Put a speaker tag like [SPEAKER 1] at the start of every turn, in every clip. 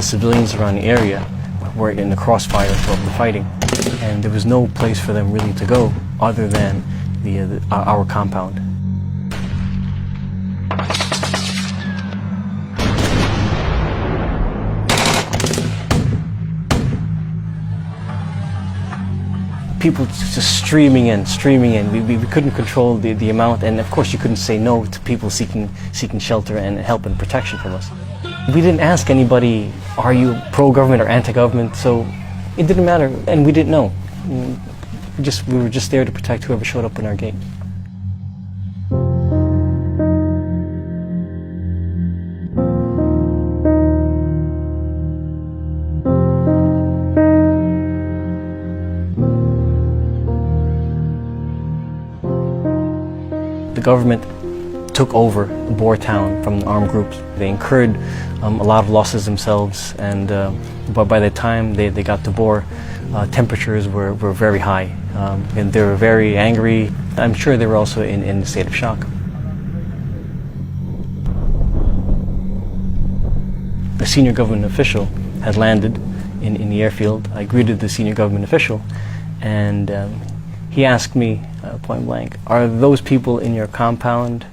[SPEAKER 1] civilians around the area were in the crossfire of the fighting, and there was no place for them really to go other than our compound. People just streaming in. We couldn't control the amount, and of course you couldn't say no to people seeking shelter and help and protection from us. We didn't ask anybody, are you pro-government or anti-government, so it didn't matter, and we didn't know. We were just there to protect whoever showed up in our gate. The government took over Bor town from the armed groups. They incurred a lot of losses themselves, and but by the time they got to Bor, temperatures were very high, and they were very angry. I'm sure they were also in a state of shock. A senior government official had landed in the airfield. I greeted the senior government official, and he asked me point blank, are those people in your compound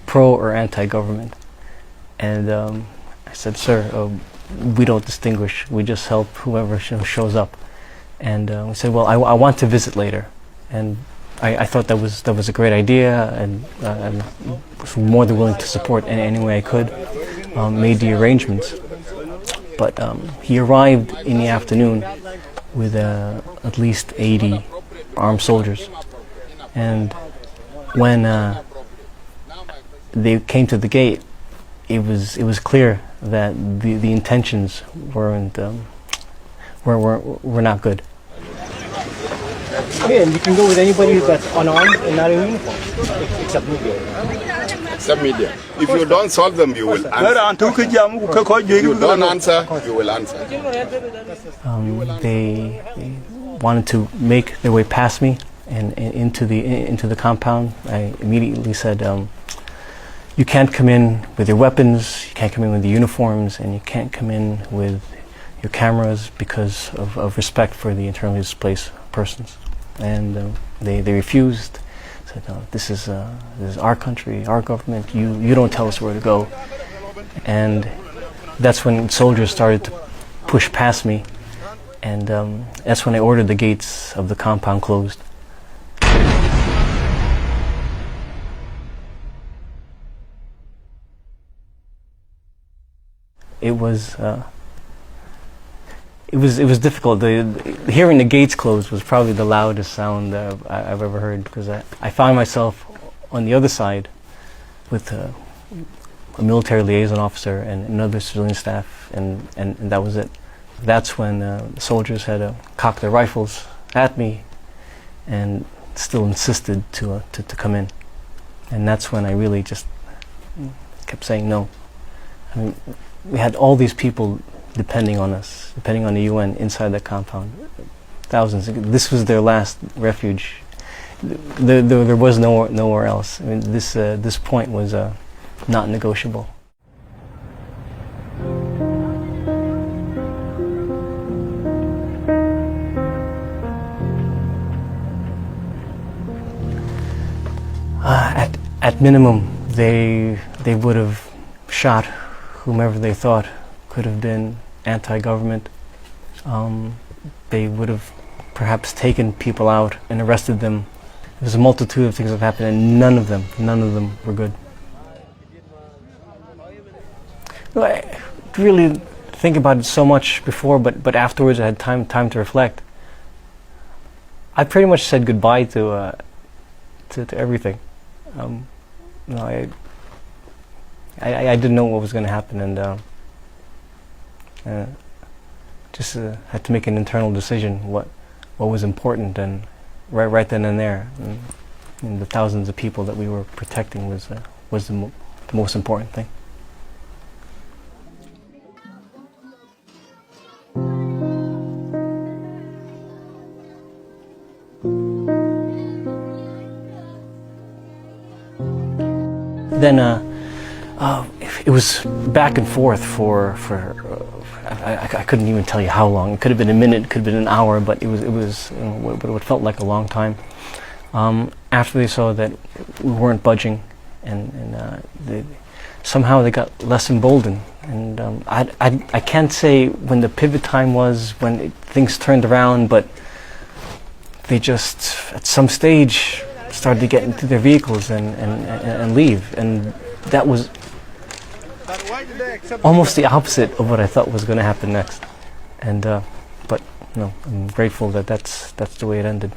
[SPEAKER 1] pro or anti-government? And I said, sir, we don't distinguish. We just help whoever shows up. And we said, well, I want to visit later. And I thought that was a great idea, and I was more than willing to support in any way I could. Made the arrangements. But he arrived in the afternoon with at least 80 armed soldiers. And when they came to the gate, it was clear that the intentions were not good.
[SPEAKER 2] Okay, and you can go with anybody that's unarmed and not in uniform, except media.
[SPEAKER 3] Except media. If you don't solve them, you will answer. If you don't answer, you will answer.
[SPEAKER 1] They wanted to make their way past me and into the compound. I immediately said, you can't come in with your weapons, you can't come in with the uniforms, and you can't come in with your cameras because of respect for the internally displaced persons. And they refused. Said, no, this is our country, our government. You don't tell us where to go. And that's when soldiers started to push past me, and that's when I ordered the gates of the compound closed. It was difficult. Hearing the gates closed was probably the loudest sound I've ever heard, because I found myself on the other side with a military liaison officer and another civilian staff, and that was it. That's when the soldiers had to cock their rifles at me and still insisted to come in. And that's when I really just kept saying no. I mean, we had all these people depending on us, depending on the UN inside that compound. Thousands. This was their last refuge. There was nowhere else. I mean, this point was not negotiable. At minimum, they would have shot whomever they thought could have been anti-government. They would have perhaps taken people out and arrested them. There's a multitude of things that happened, and none of them were good. Well, I really think about it so much before, but afterwards I had time to reflect. I pretty much said goodbye to everything. I didn't know what was going to happen, and just had to make an internal decision what was important, and right then and there, and the thousands of people that we were protecting was the most important thing. Then it was back and forth for I couldn't even tell you how long. It could have been a minute, it could have been an hour, but it was what felt like a long time. After they saw that we weren't budging, and somehow they got less emboldened. And I can't say when the pivot time was, when things turned around, but they just, at some stage, started to get into their vehicles and leave. And that was almost the opposite of what I thought was going to happen next. And but I'm grateful that that's the way it ended.